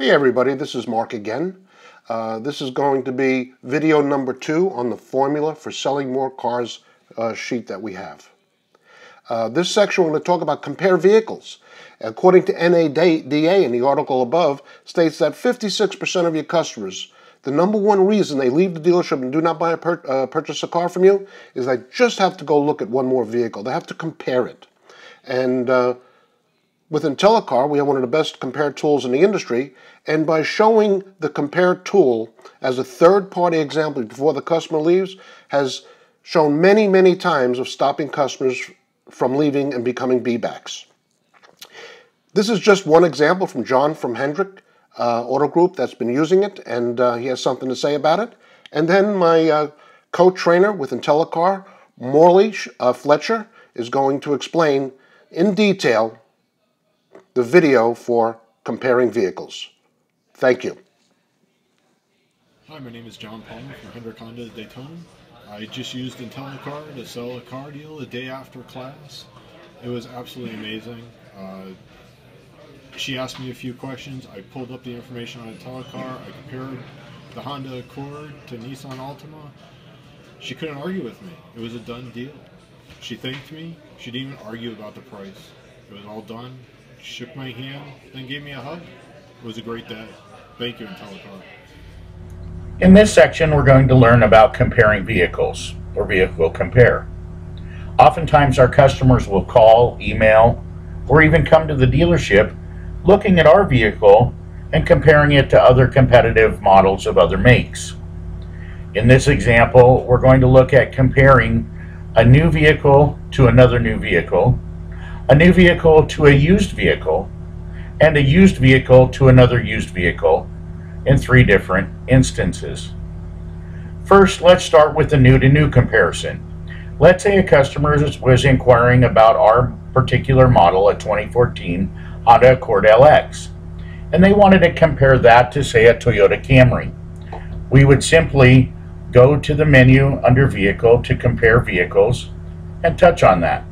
Hey everybody, this is Mark again. This is going to be video number 2 on the formula for selling more cars sheet that we have. This section we're going to talk about compare vehicles. According to NADA in the article above, states that 56% of your customers, the number one reason they leave the dealership and do not buy purchase a car from you is they just have to go look at one more vehicle. They have to compare it. And with IntelliCar, we have one of the best compare tools in the industry, and by showing the compare tool as a third-party example before the customer leaves, has shown many, many times of stopping customers from leaving and becoming B-backs. This is just one example from John from Hendrick Auto Group that's been using it, and he has something to say about it. And then my co-trainer with IntelliCar, Morley Fletcher, is going to explain in detail the video for comparing vehicles. Thank you. Hi, my name is John Palmer from Hendrick Honda Daytona. I just used IntelliCar to sell a car deal the day after class. It was absolutely amazing. She asked me a few questions. I pulled up the information on IntelliCar. I compared the Honda Accord to Nissan Altima. She couldn't argue with me. It was a done deal. She thanked me. She didn't even argue about the price. It was all done. She shook my hand, then gave me a hug. It was a great day. Thank you, IntelliCar. In this section, we're going to learn about comparing vehicles, or vehicle compare. Oftentimes, our customers will call, email, or even come to the dealership looking at our vehicle and comparing it to other competitive models of other makes. In this example, we're going to look at comparing a new vehicle to another new vehicle, a new vehicle to a used vehicle, and a used vehicle to another used vehicle in 3 different instances. First, let's start with the new to new comparison. Let's say a customer was inquiring about our particular model, a 2014 Honda Accord LX, and they wanted to compare that to, say, a Toyota Camry. We would simply go to the menu under Vehicle to compare vehicles and touch on that.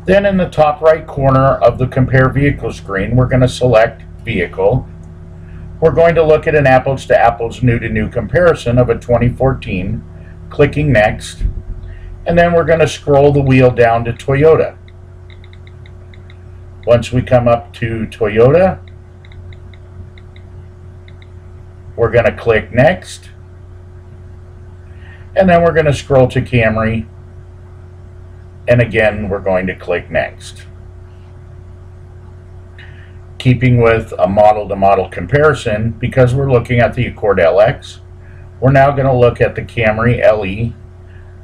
Then in the top right corner of the Compare Vehicle screen, we're going to select Vehicle. We're going to look at an apples to apples new to new comparison of a 2014, clicking Next, and then we're going to scroll the wheel down to Toyota. Once we come up to Toyota, we're going to click Next, and then we're going to scroll to Camry, and again we're going to click Next. Keeping with a model-to-model comparison, because we're looking at the Accord LX, we're now going to look at the Camry LE,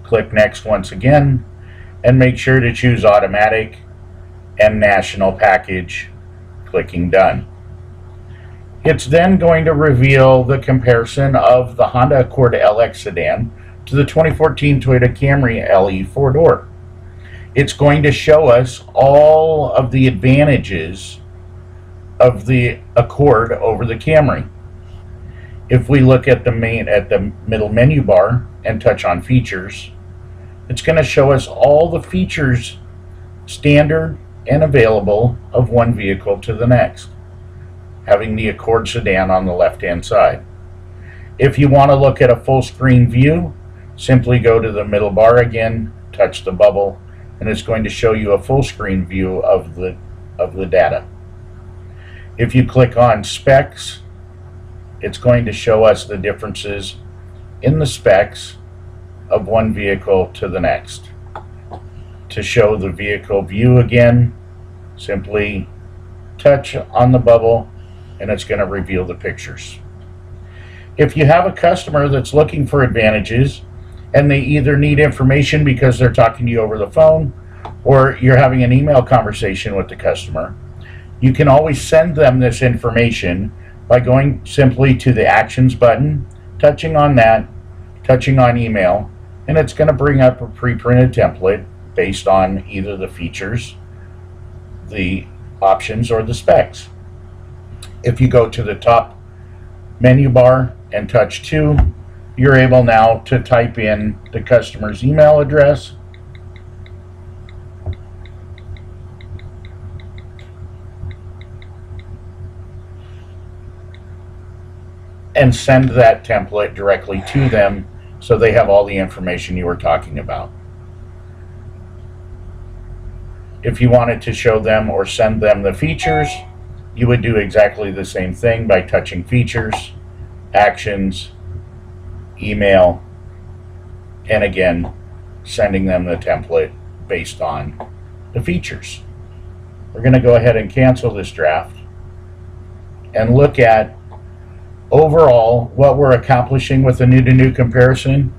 click Next once again, and make sure to choose Automatic and National Package, clicking Done. It's then going to reveal the comparison of the Honda Accord LX sedan to the 2014 Toyota Camry LE 4-door. It's going to show us all of the advantages of the Accord over the Camry. If we look at the middle menu bar and touch on features, it's going to show us all the features standard and available of one vehicle to the next, having the Accord sedan on the left hand side. If you want to look at a full screen view, simply go to the middle bar again, touch the bubble, and it's going to show you a full screen view of the data. If you click on specs, it's going to show us the differences in the specs of one vehicle to the next. To show the vehicle view again, simply touch on the bubble and it's going to reveal the pictures. If you have a customer that's looking for advantages and they either need information because they're talking to you over the phone or you're having an email conversation with the customer, you can always send them this information by going simply to the Actions button, touching on that, touching on Email, and it's going to bring up a pre-printed template based on either the features, the options, or the specs. If you go to the top menu bar and touch to, you're able now to type in the customer's email address, and send that template directly to them so they have all the information you were talking about. If you wanted to show them or send them the features, you would do exactly the same thing by touching Features, Actions, Email, and again, sending them the template based on the features. We're going to go ahead and cancel this draft and look at overall what we're accomplishing with the new-to-new comparison.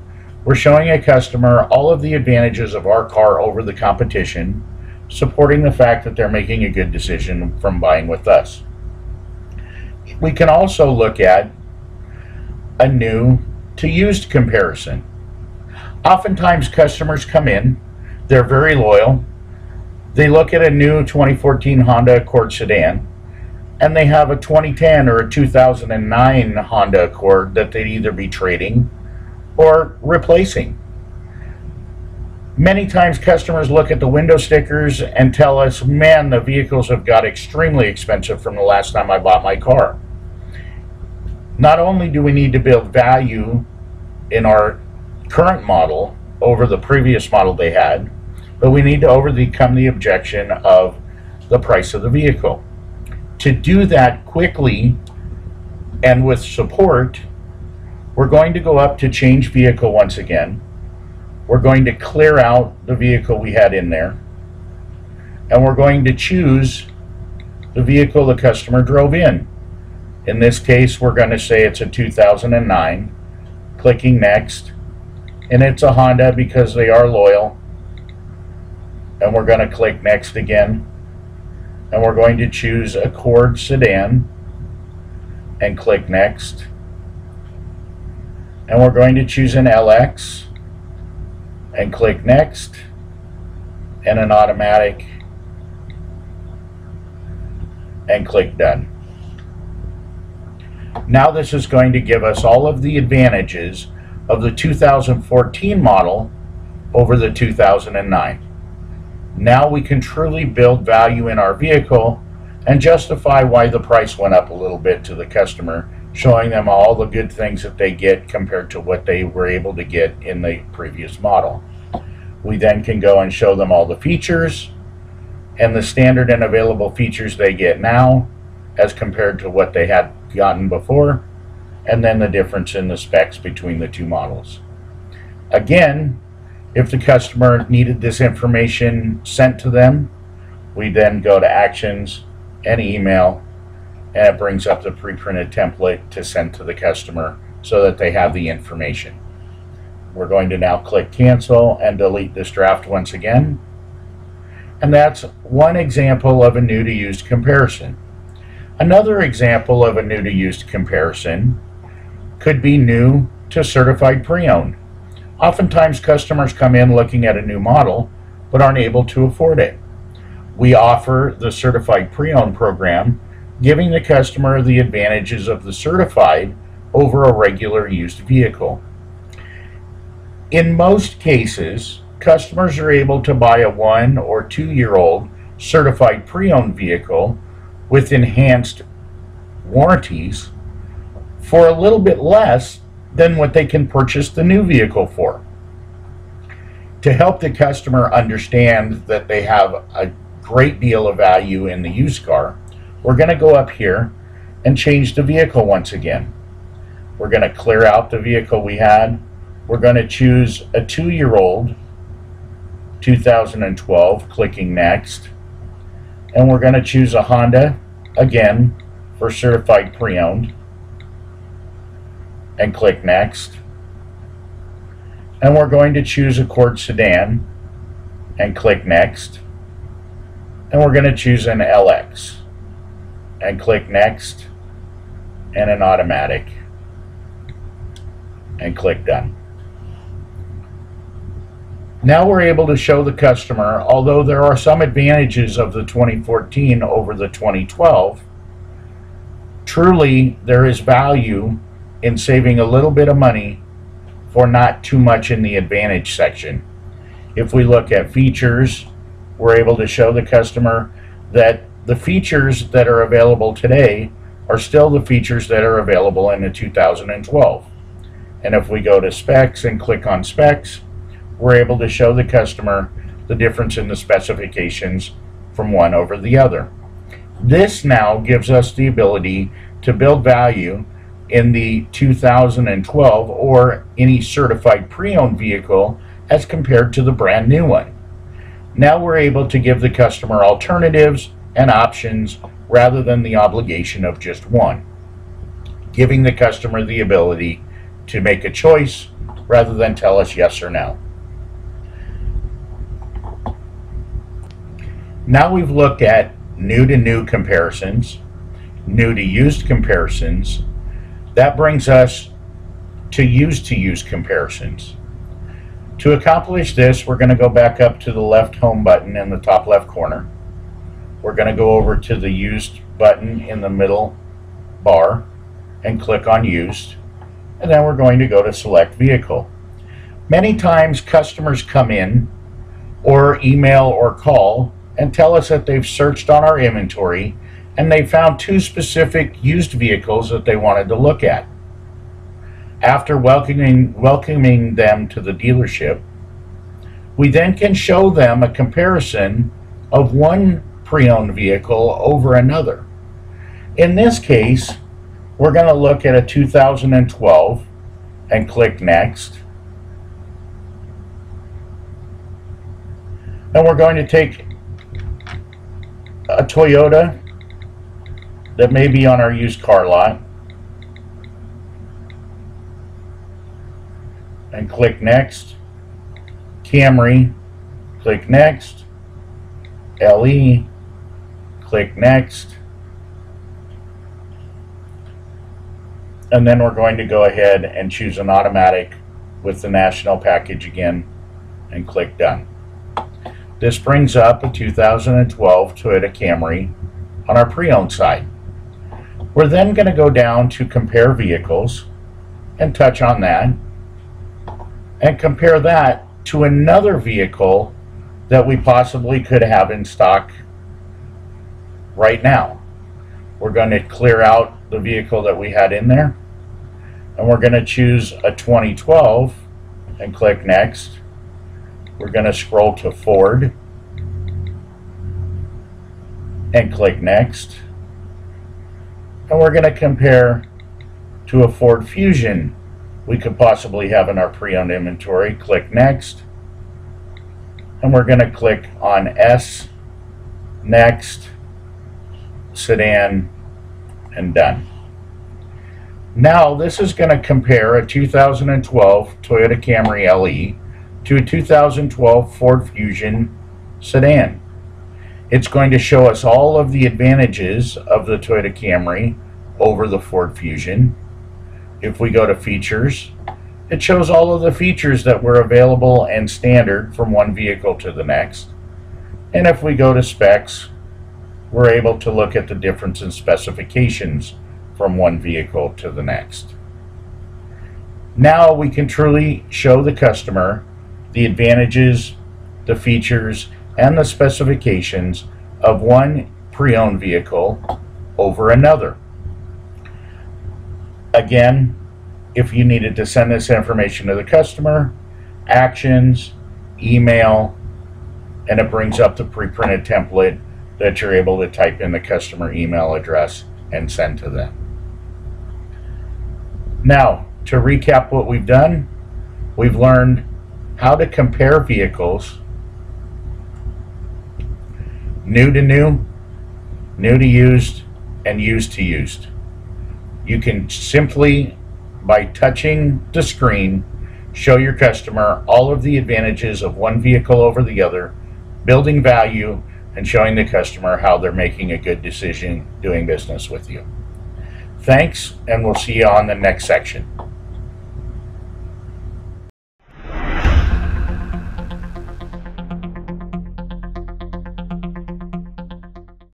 We're showing a customer all of the advantages of our car over the competition, supporting the fact that they're making a good decision from buying with us. We can also look at a new to used comparison. Oftentimes customers come in, they're very loyal, they look at a new 2014 Honda Accord sedan, and they have a 2010 or a 2009 Honda Accord that they'd either be trading or replacing. Many times customers look at the window stickers and tell us, man, the vehicles have got extremely expensive from the last time I bought my car. Not only do we need to build value in our current model over the previous model they had, but we need to overcome the objection of the price of the vehicle. To do that quickly and with support, we're going to go up to Change Vehicle once again. We're going to clear out the vehicle we had in there, and we're going to choose the vehicle the customer drove in. In this case, we're going to say it's a 2009, clicking Next, and it's a Honda because they are loyal, and we're going to click Next again, and we're going to choose Accord Sedan and click Next, and we're going to choose an LX and click Next, and an automatic, and click Done. Now this is going to give us all of the advantages of the 2014 model over the 2009. Now we can truly build value in our vehicle and justify why the price went up a little bit to the customer, showing them all the good things that they get compared to what they were able to get in the previous model. We then can go and show them all the features and the standard and available features they get now as compared to what they had gotten before, and then the difference in the specs between the two models. Again, if the customer needed this information sent to them, we then go to Actions and Email, and it brings up the pre-printed template to send to the customer so that they have the information. We're going to now click Cancel and delete this draft once again. And that's one example of a new to used comparison. Another example of a new to used comparison could be new to certified pre-owned. Oftentimes customers come in looking at a new model but aren't able to afford it. We offer the certified pre-owned program, giving the customer the advantages of the certified over a regular used vehicle. In most cases, customers are able to buy a 1 or 2 year old certified pre-owned vehicle with enhanced warranties for a little bit less than what they can purchase the new vehicle for. To help the customer understand that they have a great deal of value in the used car, we're going to go up here and change the vehicle once again. We're going to clear out the vehicle we had. We're going to choose a 2 year old 2012, clicking Next, and we're going to choose a Honda again for certified pre-owned and click Next, and we're going to choose Accord Sedan and click Next, and we're going to choose an LX and click Next, and an automatic and click Done. Now we're able to show the customer, although there are some advantages of the 2014 over the 2012, truly there is value in saving a little bit of money for not too much in the advantage section. If we look at features, we're able to show the customer that the features that are available today are still the features that are available in the 2012. And if we go to specs and click on specs, we're able to show the customer the difference in the specifications from one over the other. This now gives us the ability to build value in the 2012 or any certified pre-owned vehicle as compared to the brand new one. Now we're able to give the customer alternatives and options rather than the obligation of just one, giving the customer the ability to make a choice rather than tell us yes or no. Now we've looked at new to new comparisons, new to used comparisons. That brings us to use comparisons. To accomplish this, we're going to go back up to the left home button in the top left corner. We're going to go over to the used button in the middle bar and click on used, and then we're going to go to select vehicle. Many times customers come in or email or call and tell us that they've searched on our inventory and they found two specific used vehicles that they wanted to look at. After welcoming them to the dealership, we then can show them a comparison of one pre-owned vehicle over another. In this case, we're going to look at a 2012 and click next. And we're going to take a Toyota that may be on our used car lot and click next. Camry, click next. LE, click next. And then we're going to go ahead and choose an automatic with the national package again and click done. This brings up a 2012 Toyota Camry on our pre-owned side. We're then going to go down to compare vehicles and touch on that and compare that to another vehicle that we possibly could have in stock right now. We're going to clear out the vehicle that we had in there, and we're going to choose a 2012 and click next. We're going to scroll to Ford and click next, and we're going to compare to a Ford Fusion we could possibly have in our pre-owned inventory. Click next, and we're going to click on S, next, sedan, and done. Now this is going to compare a 2012 Toyota Camry LE to a 2012 Ford Fusion sedan. It's going to show us all of the advantages of the Toyota Camry over the Ford Fusion. If we go to features, it shows all of the features that were available and standard from one vehicle to the next. And if we go to specs, we're able to look at the difference in specifications from one vehicle to the next. Now we can truly show the customer the advantages, the features, and the specifications of one pre-owned vehicle over another. Again, if you needed to send this information to the customer, actions, email, and it brings up the pre-printed template that you're able to type in the customer email address and send to them. Now, to recap what we've done, we've learned how to compare vehicles, new to new, new to used, and used to used. You can simply, by touching the screen, show your customer all of the advantages of one vehicle over the other, building value, and showing the customer how they're making a good decision doing business with you. Thanks, and we'll see you on the next section.